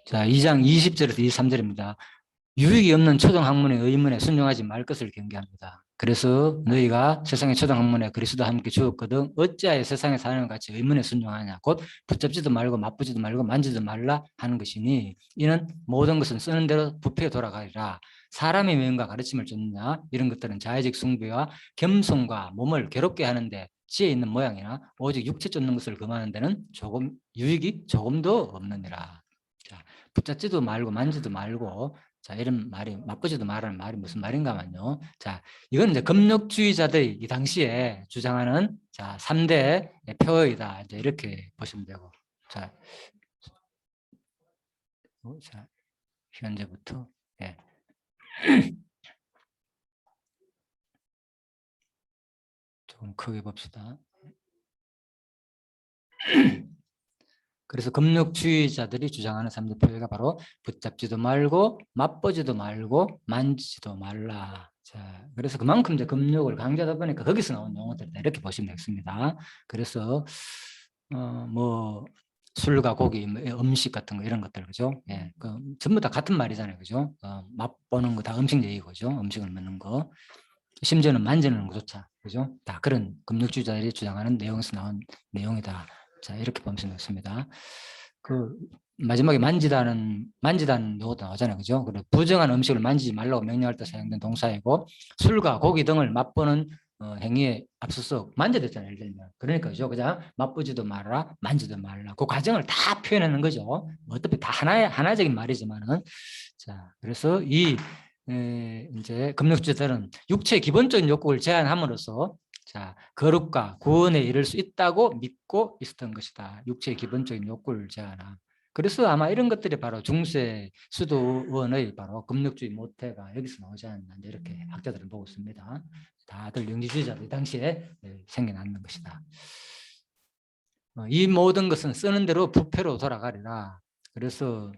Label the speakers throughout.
Speaker 1: 자, 2장 20절에서 23절입니다. 유익이 없는 초등학문의 의문에 순종하지 말 것을 경계합니다. 그래서 너희가 세상의 초등학문에 그리스도와 함께 죽었거든 어찌하여 세상에 사는 것 같이 의문에 순종하냐. 곧 붙잡지도 말고 맛보지도 말고 만지도 말라 하는 것이니 이는 모든 것은 쓰는 대로 부패에 돌아가리라. 사람의 명과 가르침을 쫓느냐. 이런 것들은 자의적 숭배와 겸손과 몸을 괴롭게 하는데 지혜 있는 모양이나 오직 육체 쫓는 것을 금하는 데는 조금 유익이 조금도 없느니라. 자, 붙잡지도 말고 만지도 말고, 자, 이런 말이 맛보지도 말하는 말이 무슨 말인가만요. 자, 이건 이제 금욕주의자들이 이 당시에 주장하는 자, 3대 표어이다. 이제 이렇게 보시면 되고. 자, 자 현재부터 예. 조금 크게 봅시다. 그래서 금욕주의자들이 주장하는 3대 표현가 바로 붙잡지도 말고 맛보지도 말고 만지지도 말라. 자, 그래서 그만큼 이제 금욕을 강조하다 보니까 거기서 나온 용어들이다 이렇게 보시면 되겠습니다. 그래서 뭐 술과 고기, 음식 같은 거 이런 것들 그죠? 예, 그 전부 다 같은 말이잖아요, 그죠? 맛보는 거 다 음식 얘기고 그죠? 음식을 먹는 거, 심지어는 만지는 것조차 그죠? 다 그런 금욕주의자들이 주장하는 내용에서 나온 내용이다. 자, 이렇게 보면 되겠습니다. 그 마지막에 만지다는 용어도 나오잖아요, 그죠? 그리고 부정한 음식을 만지지 말라고 명령할 때 사용된 동사이고 술과 고기 등을 맛보는 행위에 앞서서 만져댔잖아요, 예를 들면. 그러니까 그죠? 그냥 맛보지도 말라, 만지도 말라. 그 과정을 다 표현하는 거죠. 어차피 다 하나적인 말이지만은. 자, 그래서 이제 금욕주의자들은 육체의 기본적인 욕구를 제한함으로써 자, 거룩과 구원에 이를 수 있다고 믿고 있었던 것이다. 육체의 기본적인 욕구를 제한함. 그래서 아마 이런 것들이 바로 중세 수도원의 바로 금욕주의 모태가 여기서 나오지 않나 이렇게 학자들은 보고 있습니다. 다들 영지주의자들 당시에 생겨났는 것이다. 이 모든 것은 쓰는 대로 부패로 돌아가리라. 그래서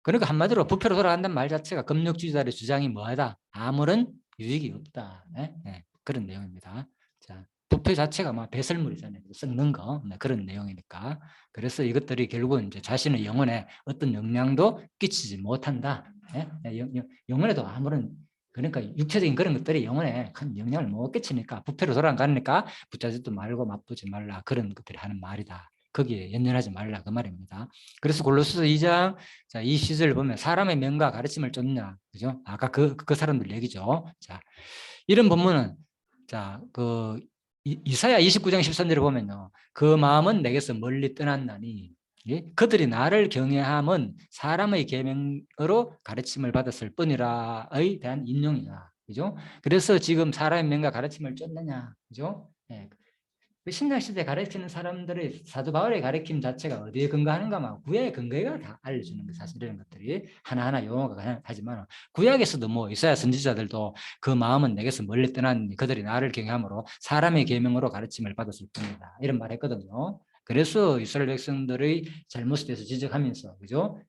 Speaker 1: 그러니까 한마디로 부패로 돌아간다는 말 자체가 금욕주의자의 주장이 뭐하다? 아무런 유익이 없다. 네? 네. 그런 내용입니다. 자, 부패 자체가 막 배설물이잖아요. 썩는 거. 네, 그런 내용이니까. 그래서 이것들이 결국은 이제 자신의 영혼에 어떤 영향도 끼치지 못한다. 네? 영혼에도 아무런 그러니까 육체적인 그런 것들이 영혼에 큰 영향을 못 끼치니까 부패로 돌아가니까 붙잡지도 말고 맛보지 말라. 그런 것들이 하는 말이다. 거기에 연연하지 말라 그 말입니다. 그래서 골로새서 2장 자, 이 시절을 보면 사람의 명과 가르침을 쫓냐, 그죠? 아까 그 사람들 얘기죠. 자, 이런 본문은 자, 이사야 29장 13절을 보면요, 그 마음은 내게서 멀리 떠났나니 예? 그들이 나를 경외함은 사람의 계명으로 가르침을 받았을 뿐이라에 대한 인용이다, 그죠? 그래서 지금 사람의 명과 가르침을 쫓느냐, 그죠? 예. 그 신약시대 가르치는 사람들의 사도 바울의 가르침 자체가 어디에 근거하는가? 구약의 근거가 다 알려주는 거 사실 이런 것들이 하나하나 용어가 하지만 구약에서도 뭐 이사야 선지자들도 그 마음은 내게서 멀리 떠났니 그들이 나를 경외함으로 사람의 계명으로 가르침을 받았을 뿐이다 이런 말 했거든요. 그래서 이스라엘 백성들의 잘못에 대해서 지적하면서 그죠?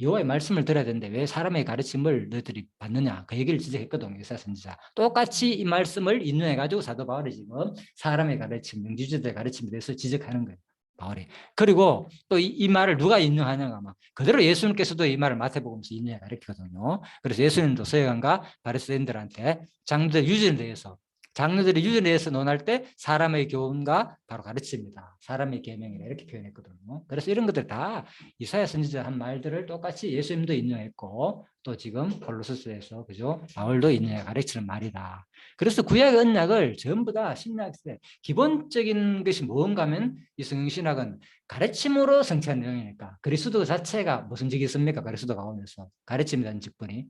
Speaker 1: 여호와의 말씀을 들어야 되는데 왜 사람의 가르침을 너희들이 받느냐 그 얘기를 지적했거든요. 이사야 선지자 똑같이 이 말씀을 인용해 가지고 사도 바울이 지금 사람의 가르침, 영지주의자의 가르침에 대해서 지적하는 거예요. 바울이. 그리고 또 이 말을 누가 인용하냐가 막 그대로 예수님께서도 이 말을 마태복음에서 인용해 가르치거든요. 그래서 예수님도 서기관과 바리새인들한테 장로들 유전에 대해서 장로들이 유전에 대해서 논할 때 사람의 교훈과 바로 가르칩니다. 사람의 계명이라 이렇게 표현했거든요. 그래서 이런 것들 다 이사야 선지자 한 말들을 똑같이 예수님도 인용했고 또 지금 골로새서에서 그죠? 바울도 인용해 가르치는 말이다. 그래서 구약 언약을 전부 다 신약 시대 기본적인 것이 뭔가 하면 이 성경신학은 가르침으로 성취한 내용이니까 그리스도 자체가 무슨 직이 있습니까? 그리스도가 오면서 가르침이라는 직분이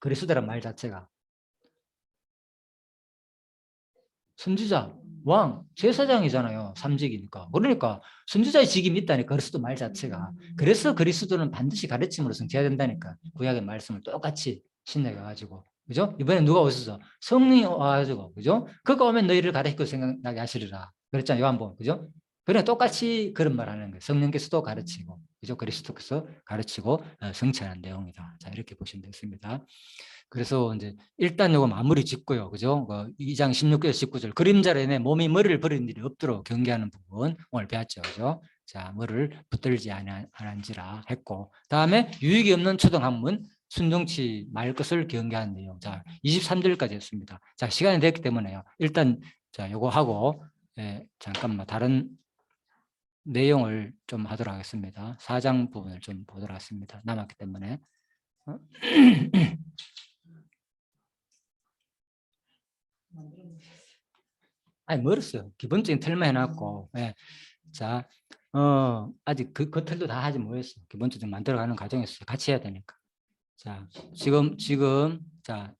Speaker 1: 그리스도란 말 자체가 선지자, 왕, 제사장이잖아요. 삼직이니까. 그러니까 선지자의 직임이 있다니까 그리스도 말 자체가. 그래서 그리스도는 반드시 가르침으로 성취해야 된다니까. 구약의 말씀을 똑같이 신약에 가지고. 그죠? 이번에 누가 오셔서 성령이 와가지고, 그죠? 그가 오면 너희를 가르치고 생각나게 하시리라. 그랬잖아요. 요한복음. 그죠? 그냥 똑같이 그런 말 하는 거예요. 성령께서도 가르치고, 그죠? 그리스도께서 가르치고 성취하는 내용이다. 자, 이렇게 보시면 되겠습니다. 그래서 이제 일단 요거 마무리 짓고요. 그죠? 2장 16절 19절 그림자로 인해 몸이 머리를 버리는 일이 없도록 경계하는 부분 오늘 배웠죠. 그죠? 자, 머리를 붙들지 않은지라 했고, 다음에 유익이 없는 초등학문 순종치 말 것을 경계하는 내용. 자, 23절까지 했습니다. 자, 시간이 됐기 때문에요. 일단 자, 요거 하고 잠깐만 다른 내용을 좀 하도록 하겠습니다. 4장 부분을 좀 보도록 하겠습니다. 남았기 때문에. 아니, 멀었어요. 기본적인 틀만 해놨고. 예. 자, 아직 그 틀도 다 하지 못했어요. 기본적으로 만들어가는 과정에서 같이 해야 되니까. 자, 자,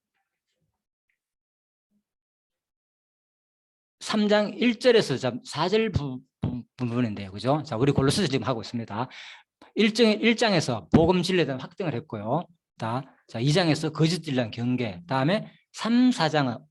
Speaker 1: 3장 1절에서 4절 부분인데요. 그죠? 자, 우리 골로새서 지금 하고 있습니다. 1장에서 복음 진리에 대한 확증을 했고요. 자, 2장에서 거짓 진리에 대한 경계. 다음에 3, 4장은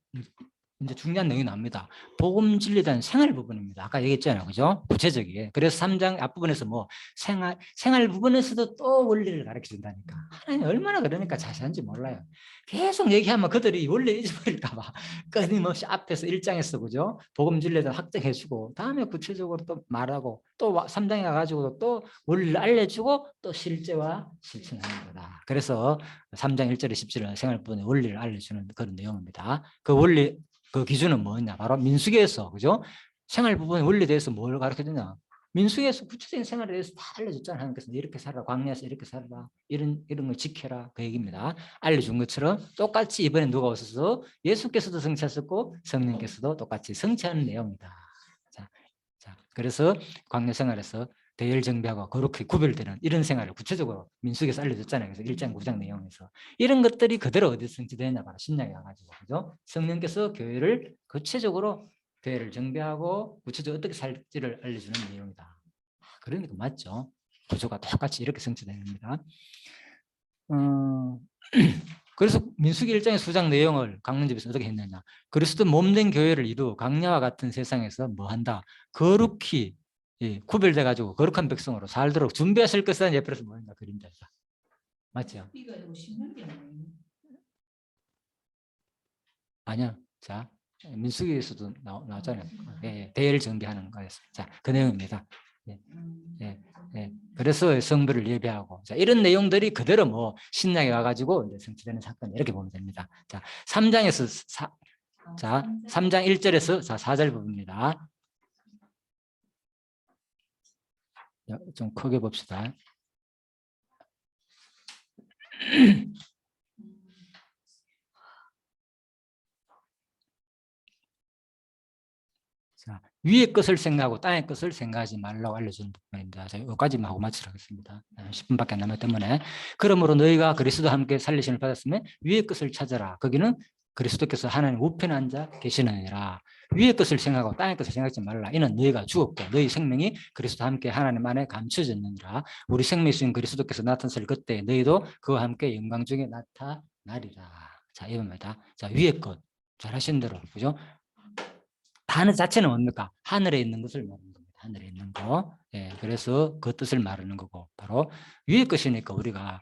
Speaker 1: 이제 중요한 내용이 나옵니다. 복음 진리에 대한 생활 부분입니다. 아까 얘기했잖아요. 그죠? 구체적이게. 그래서 3장 앞부분에서 뭐 생활 부분에서도 또 원리를 가르쳐 준다니까. 하나님 얼마나 그러니까 자세한지 몰라요. 계속 얘기하면 그들이 원리 잊어버릴까 봐. 끊임없이 앞에서 1장에서 그죠? 복음 진리에 대한 확정해 주고 다음에 구체적으로 또 말하고 또 3장에 가가지고 또 원리를 알려주고 또 실제와 실천하는 거다. 그래서 3장 1절에 10절에 생활 부분의 원리를 알려주는 그런 내용입니다. 그 원리 그 기준은 뭐냐? 바로 민수기에서 그죠? 생활 부분의 원리에 대해서 뭘 가르쳐 주냐? 민수기에서 구체적인 생활에 대해서 다 알려줬잖아요. 하나님께서 이렇게 살아, 광야에서 이렇게 살아, 이런 걸 지켜라 그 얘기입니다. 알려준 것처럼 똑같이 이번에 누가 오셔서 예수께서도 성취하셨고 성령께서도 똑같이 성취하는 내용이다. 그래서 광야 생활에서 대열 정비하고 거룩히 구별되는 이런 생활을 구체적으로 민수기에서 알려줬잖아요. 그래서 1장 9장 내용에서 이런 것들이 그대로 어디서 성취되냐 바로 신약에 와가지고 그죠? 성령께서 교회를 구체적으로 교회를 정비하고 구체적으로 어떻게 살지를 알려주는 내용이다. 그러니까 맞죠? 구조가 똑같이 이렇게 성취됩니다. 그래서 민수기 1장의 수장 내용을 강론집에서 어떻게 했느냐? 그리스도 몸된 교회를 이루 강야와 같은 세상에서 뭐 한다? 거룩히 구별돼 가지고 거룩한 백성으로 살도록 준비하실 것이라는 옆에서 뭐 한다? 그림자다. 맞죠? 아니야. 자, 민수기에서도 나왔잖아요. 대열 정비하는 거였어. 자, 그 내용입니다. 예, 예, 예. 그래서 성부를 예배하고 자, 이런 내용들이 그대로 뭐 신약에 와가지고 이제 성취되는 사건 이렇게 보면 됩니다. 자, 3장에서 자, 3장 1절에서 자, 4절 부분입니다. 좀 크게 봅시다. 자, 위의 것을 생각하고 땅의 것을 생각하지 말라고 알려주는 부분입니다. 자, 여기까지만 하고 마치겠습니다. 10분밖에 안 남았기 때문에. 그러므로 너희가 그리스도와 함께 살리심을 받았으면 위의 것을 찾아라. 거기는 그리스도께서 하나님 우편에 앉아 계시느니라. 위의 것을 생각하고 땅의 것을 생각하지 말라. 이는 너희가 죽었고 너희 생명이 그리스도와 함께 하나님 안에 감춰졌느니라. 우리 생명이신 그리스도께서 나타났을 그때 너희도 그와 함께 영광 중에 나타나리라. 자, 이겁니다. 자, 위의 것. 잘 하신 대로. 그죠? 단어 자체는 뭡니까? 하늘에 있는 것을 말하는 겁니다. 하늘에 있는 거. 예, 그래서 그 뜻을 말하는 거고 바로 위의 것이니까 우리가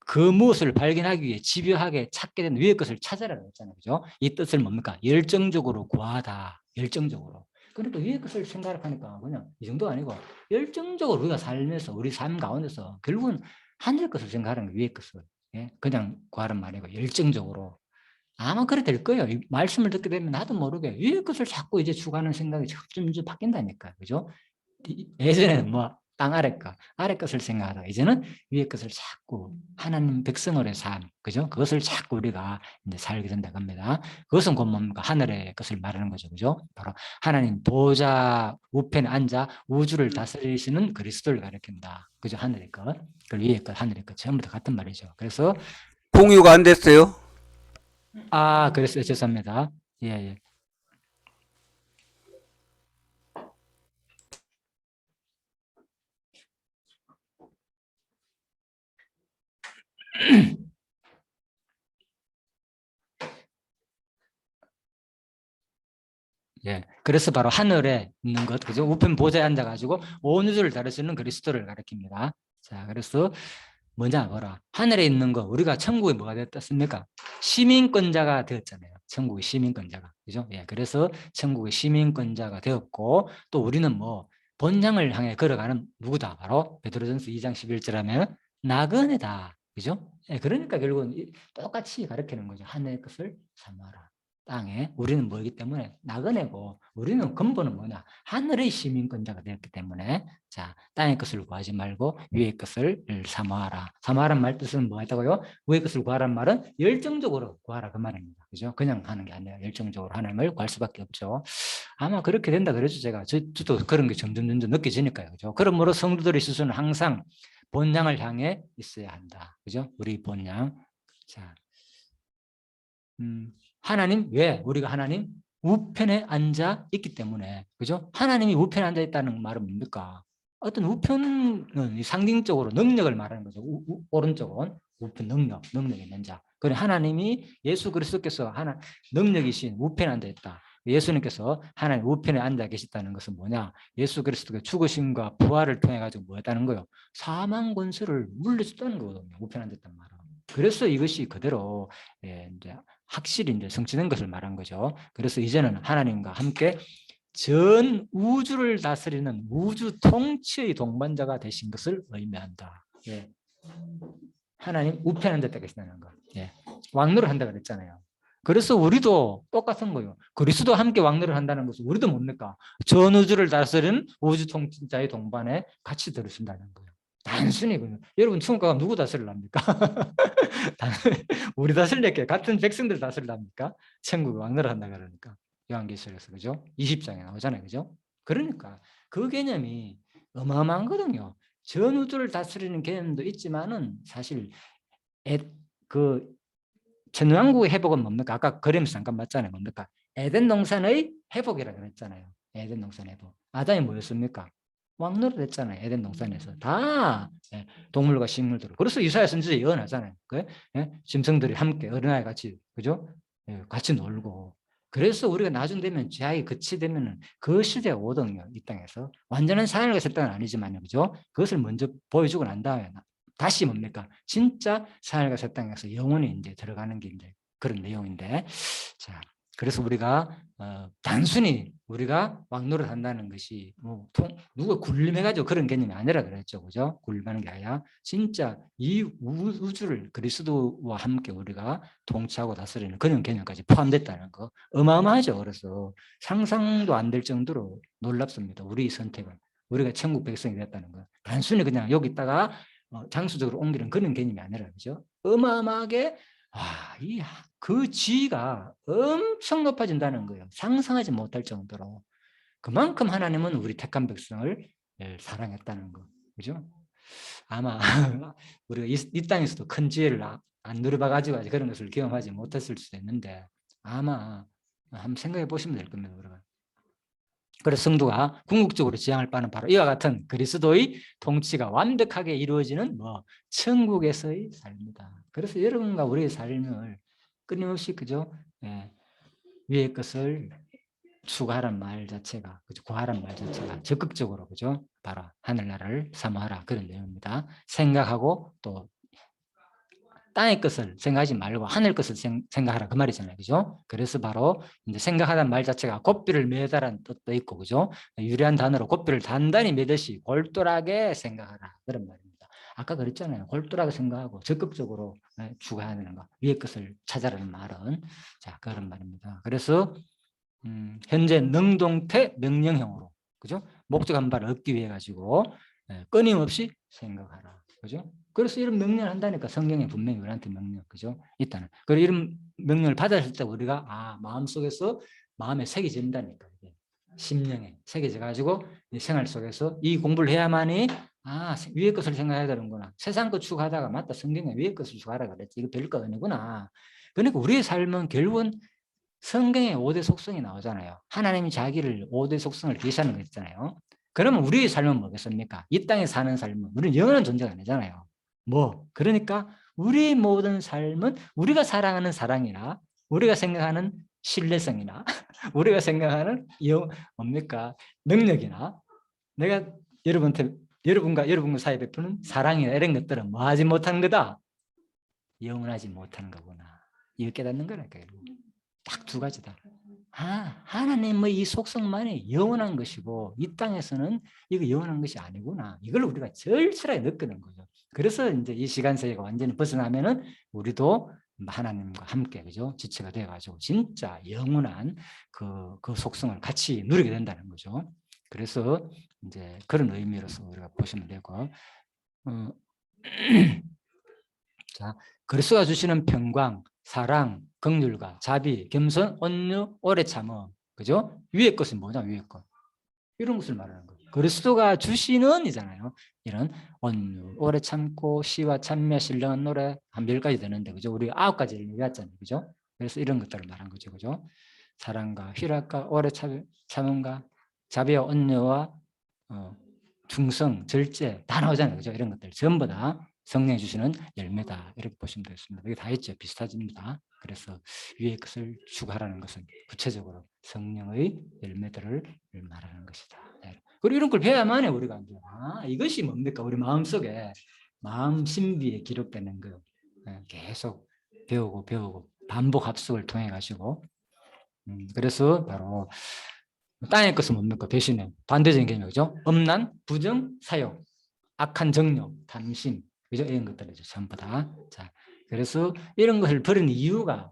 Speaker 1: 그 무엇을 발견하기 위해 집요하게 찾게 된 위의 것을 찾아라고 했잖아요. 그죠? 이 뜻을 뭡니까? 열정적으로 구하다. 열정적으로. 그러니까 위의 것을 생각하니까 그냥 이 정도 아니고 열정적으로 우리가 살면서 우리 삶 가운데서 결국은 하늘 것을 생각하는 게 위의 것을. 예? 그냥 구하는 말이고 열정적으로. 아마 그래 될 거예요. 이 말씀을 듣게 되면 나도 모르게 위의 것을 자꾸 이제 추구하는 생각이 점점 바뀐다니까. 그죠? 예전에는 뭐 땅 아래 것, 아래 것을 생각하다가 이제는 위의 것을 자꾸 하나님 백성으로의 삶, 그죠? 그것을 자꾸 우리가 이제 살게 된다고 합니다. 그것은 곧 뭡니까? 하늘의 것을 말하는 거죠. 그죠? 바로 하나님 보좌 우편에 앉아 우주를 다스리시는 그리스도를 가리킨다. 그죠? 하늘의 것, 그 위의 것, 하늘의 것 전부 다 같은 말이죠. 그래서
Speaker 2: 공유가 안 됐어요.
Speaker 1: 그랬어요. 죄송합니다. 예, 예. 예. 그래서 바로 하늘에 있는 것, 그죠? 우편 보좌에 앉아가지고 온 우주를 다루시는 그리스도를 가리킵니다. 자, 그래서 뭐냐, 뭐라. 하늘에 있는 거, 우리가 천국에 뭐가 됐습니까? 시민권자가 되었잖아요. 천국의 시민권자가. 그죠? 예. 그래서 천국의 시민권자가 되었고, 또 우리는 뭐, 본향을 향해 걸어가는 누구다? 바로 베드로전서 2장 11절 하면 나그네다. 그죠? 예. 그러니까 결국은 똑같이 가르치는 거죠. 하늘의 것을 삼아라. 땅에 우리는 뭐이기 때문에 나그네고 우리는 근본은 뭐냐 하늘의 시민권자가 되었기 때문에 자 땅의 것을 구하지 말고 위의 것을 사모하라. 사모하란 말 뜻은 뭐 했다고요? 위의 것을 구하란 말은 열정적으로 구하라 그 말입니다. 그죠? 그냥 하는 게 아니라 열정적으로 하나님을 구할 수밖에 없죠. 아마 그렇게 된다 그랬죠. 제가 저도 그런 게 점점 느껴지니까요. 그죠? 그러므로 성도들의 시선은 항상 본향을 향해 있어야 한다. 그죠? 우리 본향. 자, 하나님 왜 우리가 하나님 우편에 앉아 있기 때문에 그죠? 하나님이 우편에 앉아 있다는 말은 뭡니까? 어떤 우편은 상징적으로 능력을 말하는 거죠. 오른쪽은 우편 능력이 있는 자. 그래 하나님이 예수 그리스도께서 하나 능력이신 우편에 앉아 있다. 예수님께서 하나님 우편에 앉아 계셨다는 것은 뭐냐? 예수 그리스도의 죽으심과 부활을 통해 가지고 뭐였다는 거요? 사망 권세를 물려줬다는 거거든요. 우편에 앉았다는 말은. 그래서 이것이 그대로 이제 확실히 이제 성취된 것을 말한 거죠. 그래서 이제는 하나님과 함께 전 우주를 다스리는 우주 통치의 동반자가 되신 것을 의미한다. 예. 하나님 우편에 앉았다 계신다는 거. 예. 왕노를 한다 그랬잖아요. 그래서 우리도 똑같은 거예요. 그리스도 함께 왕노를 한다는 것은 우리도 뭡니까? 전 우주를 다스리는 우주 통치자의 동반에 같이 들으신다는 거예요. 단순히 여러분 천국 가면 누구 다스리랍니까? 우리 다스릴게 같은 백성들 다스리랍니까? 천국 왕노를 한다 그러니까 요한계시록에서 그죠? 20장에 나오잖아요, 그죠? 그러니까 그 개념이 어마어마한 거든요. 전 우주를 다스리는 개념도 있지만은 사실 그 천왕국의 회복은 뭡니까? 아까 그림에서 잠깐 봤잖아요. 뭡니까? 에덴 동산의 회복이라고 그랬잖아요. 에덴 동산 회복. 아담이 뭐였습니까? 왕노릇 했잖아요. 에덴 동산에서 다 동물과 식물들. 그래서 이사야 선지자 예언하잖아요. 짐승들이 함께 어린아이 같이 그죠? 같이 놀고. 그래서 우리가 나중 되면 죄악이 그치되면은 그 시대가 오거든요. 이 땅에서 완전한 사형을 했을 때는 아니지만요, 그죠? 그것을 먼저 보여주고 난 다음에 다시 뭡니까? 진짜 사흘과 새 땅에서 영원히 이제 들어가는 게 이제 그런 내용인데, 자, 그래서 우리가 단순히 우리가 왕노릇 한다는 것이 누가 굴림해가지고 그런 개념이 아니라 그랬죠, 그죠? 굴림하는 게 아니라 진짜 이 우주를 그리스도와 함께 우리가 통치하고 다스리는 그런 개념까지 포함됐다는 거 어마어마하죠. 그래서 상상도 안 될 정도로 놀랍습니다. 우리 선택은 우리가 천국 백성이 됐다는 거. 단순히 그냥 여기 있다가 장수적으로 옮기는 그런 개념이 아니라 그죠? 어마어마하게 그 지위가 엄청 높아진다는 거예요. 상상하지 못할 정도로. 그만큼 하나님은 우리 택한 백성을 사랑했다는 거. 그죠? 아마 우리가 이 땅에서도 큰 지혜를 안 누려봐가지고 아직 그런 것을 경험하지 못했을 수도 있는데 아마 한번 생각해 보시면 될 겁니다. 우리가. 그래서 성도가 궁극적으로 지향할 바는 바로 이와 같은 그리스도의 통치가 완벽하게 이루어지는 천국에서의 삶이다. 그래서 여러분과 우리의 삶을 끊임없이 그죠? 위의 것을 추구하란 말 자체가 그죠? 구하란 말 자체가 적극적으로 그죠? 바로 하늘나라를 사모하라 그런 내용입니다. 생각하고 또 땅의 것을 생각하지 말고 하늘 것을 생각하라 그 말이잖아요, 그죠? 그래서 바로 이제 생각하다는 말 자체가 곧비를 매다라는 뜻도 있고, 그죠? 유리한 단어로 곧비를 단단히 매듯이 골똘하게 생각하라 그런 말입니다. 아까 그랬잖아요, 골똘하게 생각하고 적극적으로 추구하는 거, 위의 것을 찾아라는 말은 자 그런 말입니다. 그래서 현재 능동태 명령형으로, 그죠? 목적 한 바를 얻기 위해 가지고 끊임없이 생각하라, 그죠? 그래서 이런 명령을 한다니까 성경에 분명히 우리한테 명령, 그죠? 있다는. 그리고 이런 명령을 받았을 때 우리가 마음속에서 마음에 새겨진다니까 이게 심령에 새겨져 가지고 생활 속에서 이 공부를 해야만이 위의 것을 생각해야 되는구나. 세상 것 추구하다가 맞다 성경에 위의 것을 추구하라 그랬지. 이거 별거 아니구나. 그러니까 우리의 삶은 결국은 성경에 5대 속성이 나오잖아요. 하나님이 자기를 5대 속성을 계시하는 거 있잖아요. 그러면 우리의 삶은 뭐겠습니까? 이 땅에 사는 삶은 우리는 영원한 존재가 아니잖아요. 그러니까 우리 모든 삶은 우리가 사랑하는 사랑이나 우리가 생각하는 신뢰성이나 우리가 생각하는 뭡니까? 능력이나 내가 여러분과 사이에 베푸는 사랑이나 이런 것들은 뭐 하지 못하는 거다? 영원하지 못하는 거구나. 이거 깨닫는 거라니까요. 딱 두 가지다. 하나님의 이 속성만이 영원한 것이고 이 땅에서는 이거 영원한 것이 아니구나. 이걸 우리가 절실하게 느끼는 거죠. 그래서 이제 이 시간세계가 완전히 벗어나면은 우리도 하나님과 함께 그죠? 지체가 돼가지고 진짜 영원한 그 속성을 같이 누리게 된다는 거죠. 그래서 이제 그런 의미로서 우리가 보시면 되고, 자, 그리스도가 주시는 평강, 사랑, 긍휼과 자비, 겸손, 온유, 오래 참음, 그죠? 위의 것은 뭐냐? 위의 것. 이런 것을 말하는 거예요. 그리스도가 주시는 이잖아요. 이런 온유, 오래 참고 시와 찬미와 신령한 노래 한 10가지 되는데 그죠? 우리 9가지를 외웠잖아요. 그죠? 그래서 이런 것들을 말한 거죠. 그죠? 사랑과 희락과 오래 참음과 자비와 온유와 충성, 절제 다 나오잖아요. 그죠? 이런 것들 전부 다 성령이 주시는 열매다. 이렇게 보시면 되겠습니다. 여기 다 있죠. 비슷합니다. 그래서 위의 것을 추구하라는 것은 구체적으로 성령의 열매들을 말하는 것이다. 네. 그리고 이런 걸 배워야만해 우리가 이것이 뭡니까? 우리 마음속에 마음 신비에 기록되는 거 계속 배우고 반복 합숙을 통해 가지고 그래서 바로 땅의 것은 뭡니까? 대신에 반대적인 개념이죠. 엄난, 부정, 사욕, 악한 정욕, 탐심, 그죠? 이런 것들이죠. 전부 다. 자, 그래서 이런 것을 버리는 이유가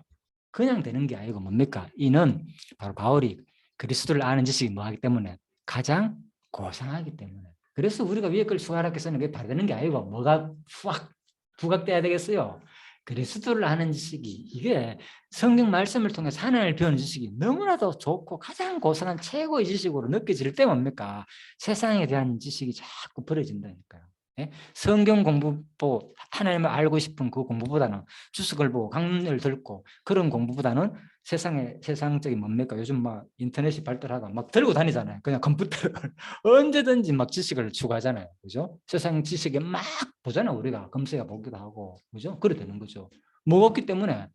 Speaker 1: 그냥 되는 게 아니고 뭡니까? 이는 바로 바울이 그리스도를 아는 지식이 뭐하기 때문에 가장 고상하기 때문에. 그래서 우리가 위에 걸 수하락해서는 그게 바르는 게 아니고 뭐가 확 부각돼야 되겠어요. 그리스도를 아는 지식이 이게 성경 말씀을 통해서 하나님을 배우는 지식이 너무나도 좋고 가장 고상한 최고의 지식으로 느껴질 때 뭡니까? 세상에 대한 지식이 자꾸 버려진다니까요. 예? 성경 공부 보고 하나님을 알고 싶은 그 공부보다는 주석을 보고 강론을 듣고 그런 공부보다는 세상적인 뭡니까? 요즘 막 인터넷이 발달하다 막 들고 다니잖아요. 그냥 컴퓨터를 언제든지 막 지식을 추구하잖아요. 그죠? 세상 지식에 막 보잖아요. 우리가 검색해 보기도 하고. 그죠? 그래 되는 거죠. 무겁기 때문에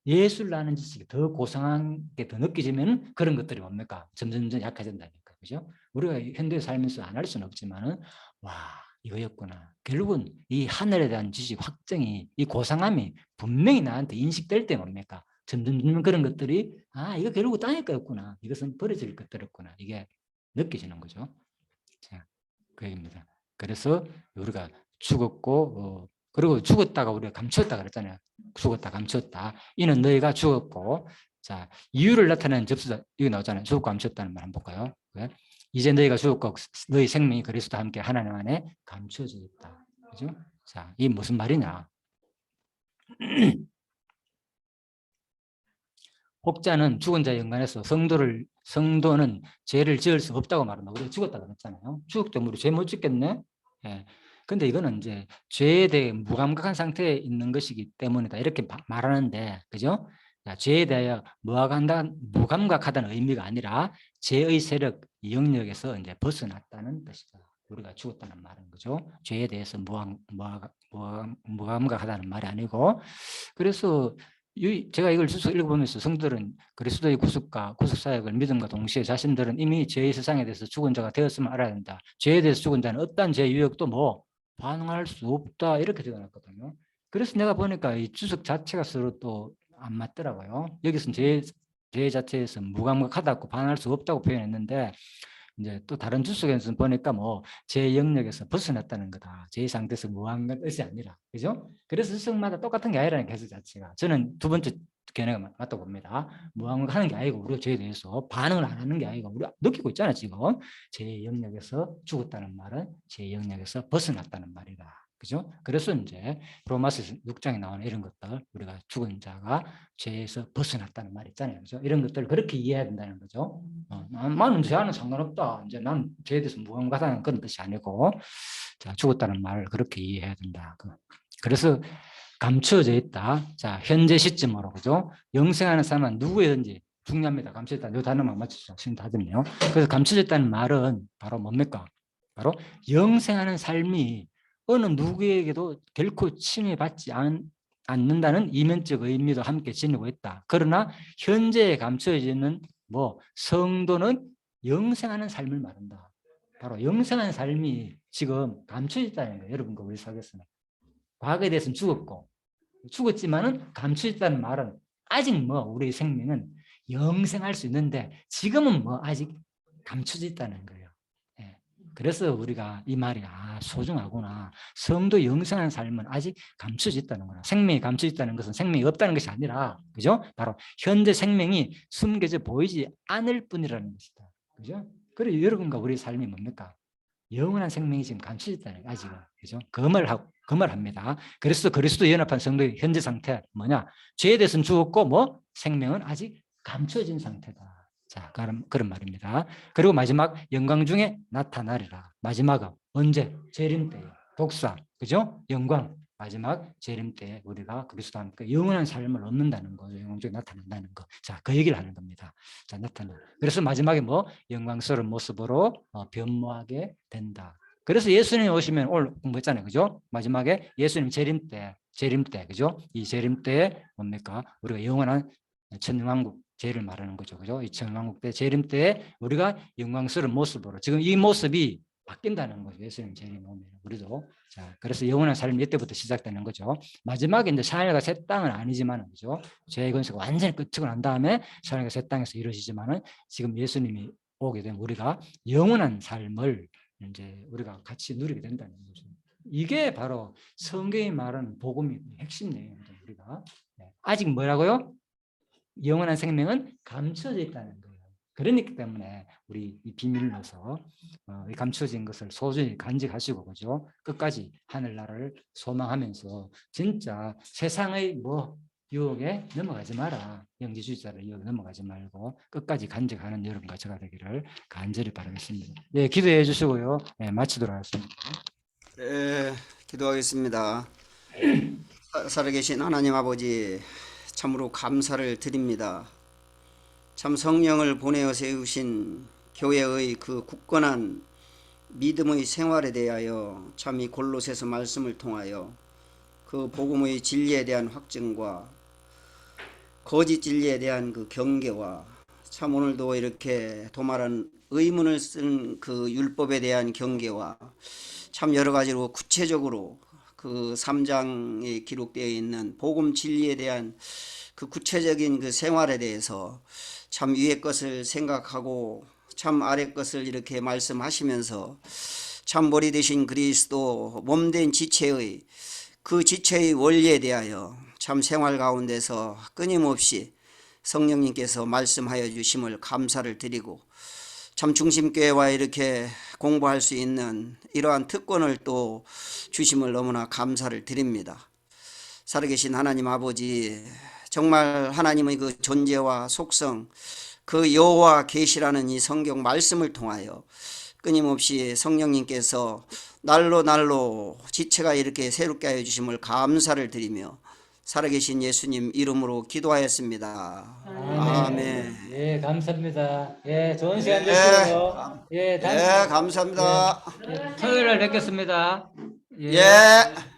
Speaker 1: 예술을 아는 지식이 더 고상한 게 더 느껴지면 그런 것들이 뭡니까? 점점 약해진다니까. 그죠? 우리가 현대에 살면서 안 할 수는 없지만은 와, 이거였구나. 결국은 이 하늘에 대한 지식 확정이 이 고상함이 분명히 나한테 인식될 때 뭡니까? 점점 그런 것들이 이거 결국 땅의 거였구나. 이것은 버려질 것들이었구나. 이게 느껴지는 거죠. 자, 그 얘기입니다. 그래서 우리가 죽었고 그리고 죽었다가 우리가 감추었다 그랬잖아요. 죽었다 감추었다. 이는 너희가 죽었고 자 이유를 나타내는 접수사 이거 나오잖아요. 죽었고 감추었다는 말 한번 볼까요? 네? 이제 너희가 죽었고 너희 생명이 그리스도와 함께 하나님 안에 감추어져 있다. 그죠? 자, 이 무슨 말이냐? 혹자는 죽은 자에 연관해서 성도는 죄를 지을 수 없다고 말한다. 우리가 죽었다고 그랬잖아요. 죽었기 때문에 우리 죄 못 짓겠네. 예. 근데 이거는 이제 죄에 대해 무감각한 상태에 있는 것이기 때문이다. 이렇게 말하는데, 그죠? 자, 죄에 대하여 무감각하다는 의미가 아니라 죄의 세력, 영역에서 이제 벗어났다는 뜻이다. 우리가 죽었다는 말은 거죠. 죄에 대해서 무감각하다는 말이 아니고, 그래서 제가 이걸 쭉 읽어보면서 성도들은 그리스도의 구속과 구속사역을 믿음과 동시에 자신들은 이미 죄의 세상에 대해서 죽은 자가 되었음을 알아야 된다. 죄에 대해서 죽은 자는 어떠한 죄 유혹도 뭐 반응할 수 없다. 이렇게 적어놨거든요. 그래서 내가 보니까 이 주석 자체가 서로 또 안 맞더라고요. 여기서는 죄 자체에서 무감각하다고 반응할 수 없다고 표현했는데 이제 또 다른 주석에서 보니까 뭐 제 영역에서 벗어났다는 거다. 제 상태에서 무한 것이 아니라. 그죠? 그래서 주석마다 똑같은 게 아니라는 개수 자체가. 저는 두 번째 견해가 맞다고 봅니다. 무한을 하는 게 아니고 우리가 죄에 대해서 반응을 안 하는 게 아니고 우리가 느끼고 있잖아요. 지금. 제 영역에서 죽었다는 말은 제 영역에서 벗어났다는 말이다. 그죠? 그래서 이제 로마서 6장에 나오는 이런 것들 우리가 죽은 자가 죄에서 벗어났다는 말 있잖아요. 그죠? 이런 것들을 그렇게 이해해야 된다는 거죠. 나는 죄와는 상관없다. 이제 난 죄에 대해서 무감각하다는 그런 뜻이 아니고 자, 죽었다는 말을 그렇게 이해해야 된다. 그래서 감추어져 있다. 자, 현재 시점으로 그죠? 영생하는 사람은 누구든지 중요합니다. 감추어졌다. 이 단어만 맞추죠. 지금 다듬네요. 그래서 감추어졌다는 말은 바로 뭡니까? 바로 영생하는 삶이 어느 누구에게도 결코 침해받지 않는다는 이면적 의미도 함께 지니고 있다. 그러나 현재 감춰지는 성도는 영생하는 삶을 말한다. 바로 영생하는 삶이 지금 감춰졌다는 거예요. 여러분과 우리 사회에서는. 과거에 대해서는 죽었지만은 감춰졌다는 말은 아직 우리 생명은 영생할 수 있는데 지금은 아직 감춰져 있다는 거예요. 예. 그래서 우리가 이 말이 소중하구나. 성도 영생하는 삶은 아직 감춰져 있다는 거나. 생명이 감춰져 있다는 것은 생명이 없다는 것이 아니라, 그죠? 바로 현재 생명이 숨겨져 보이지 않을 뿐이라는 것이다. 그죠? 그래 여러분과 우리 삶이 뭡니까? 영원한 생명이 지금 감춰져 있다는 거예요. 아직은. 그죠? 그 말 합니다. 그래서 그리스도 연합한 성도의 현재 상태 뭐냐? 죄에 대해서는 죽었고 생명은 아직 감춰진 상태다. 자, 그런 말입니다. 그리고 마지막 영광 중에 나타나리라. 마지막은 언제? 재림 때에. 독사, 그죠? 영광. 마지막 재림 때에 우리가 그리스도와 함께 영원한 삶을 얻는다는 거죠. 영광 중에 나타난다는 거. 자, 그 얘기를 하는 겁니다. 자, 나타나. 그래서 마지막에 영광스러운 모습으로 변모하게 된다. 그래서 예수님이 오시면 오늘 공부했잖아요. 그죠? 마지막에 예수님 재림 때, 그죠? 이 재림 때에 뭡니까? 우리가 영원한 천왕국 제를 말하는 거죠. 그죠? 이 천왕국 때 재림 때에 우리가 영광스러운 모습으로 지금 이 모습이 바뀐다는 거죠. 예수님 재림 오면 우리도. 자, 그래서 영원한 삶이 이때부터 시작되는 거죠. 마지막에 이제 하늘과 새 땅은 아니지만, 그죠? 죄의 권세가 완전히 끝이고 난 다음에 하늘과 새 땅에서 이루어지지만은 지금 예수님이 오게 되면 우리가 영원한 삶을 이제 우리가 같이 누리게 된다는 거죠. 이게 바로 성경이 말하는 복음의 핵심 내용입니다. 우리가 아직 뭐라고요? 영원한 생명은 감춰져 있다는 거예요. 그러니까 때문에 우리 이 비밀로서 이 감춰진 것을 소중히 간직하시고, 그죠? 끝까지 하늘나라를 소망하면서 진짜 세상의 유혹에 넘어가지 마라. 영지주의자를 유혹에 넘어가지 말고 끝까지 간직하는 여러분과 제가 되기를 간절히 바라겠습니다. 네, 기도해 주시고요. 네, 마치도록 하겠습니다.
Speaker 3: 네, 기도하겠습니다. 살아계신 하나님 아버지, 참으로 감사를 드립니다. 참 성령을 보내어 세우신 교회의 그 굳건한 믿음의 생활에 대하여 참 이 골로새서 말씀을 통하여 그 복음의 진리에 대한 확증과 거짓 진리에 대한 그 경계와 참 오늘도 이렇게 도말한 의문을 쓴 그 율법에 대한 경계와 참 여러 가지로 구체적으로 그 3장에 기록되어 있는 복음 진리에 대한 그 구체적인 그 생활에 대해서 참 위의 것을 생각하고 참 아래 것을 이렇게 말씀하시면서 참 머리 되신 그리스도 몸된 지체의 그 지체의 원리에 대하여 참 생활 가운데서 끊임없이 성령님께서 말씀하여 주심을 감사를 드리고 참 중심교회와 이렇게 공부할 수 있는 이러한 특권을 또 주심을 너무나 감사를 드립니다. 살아계신 하나님 아버지, 정말 하나님의 그 존재와 속성, 그 여호와 계시라는 이 성경 말씀을 통하여 끊임없이 성령님께서 날로 지체가 이렇게 새롭게 하여 주심을 감사를 드리며 살아계신 예수님 이름으로 기도하였습니다. 아멘.
Speaker 1: 예, 감사합니다. 예, 좋은 시간 되시고요. 예,
Speaker 3: 감사합니다.
Speaker 1: 토요일 날 뵙겠습니다.
Speaker 3: 예.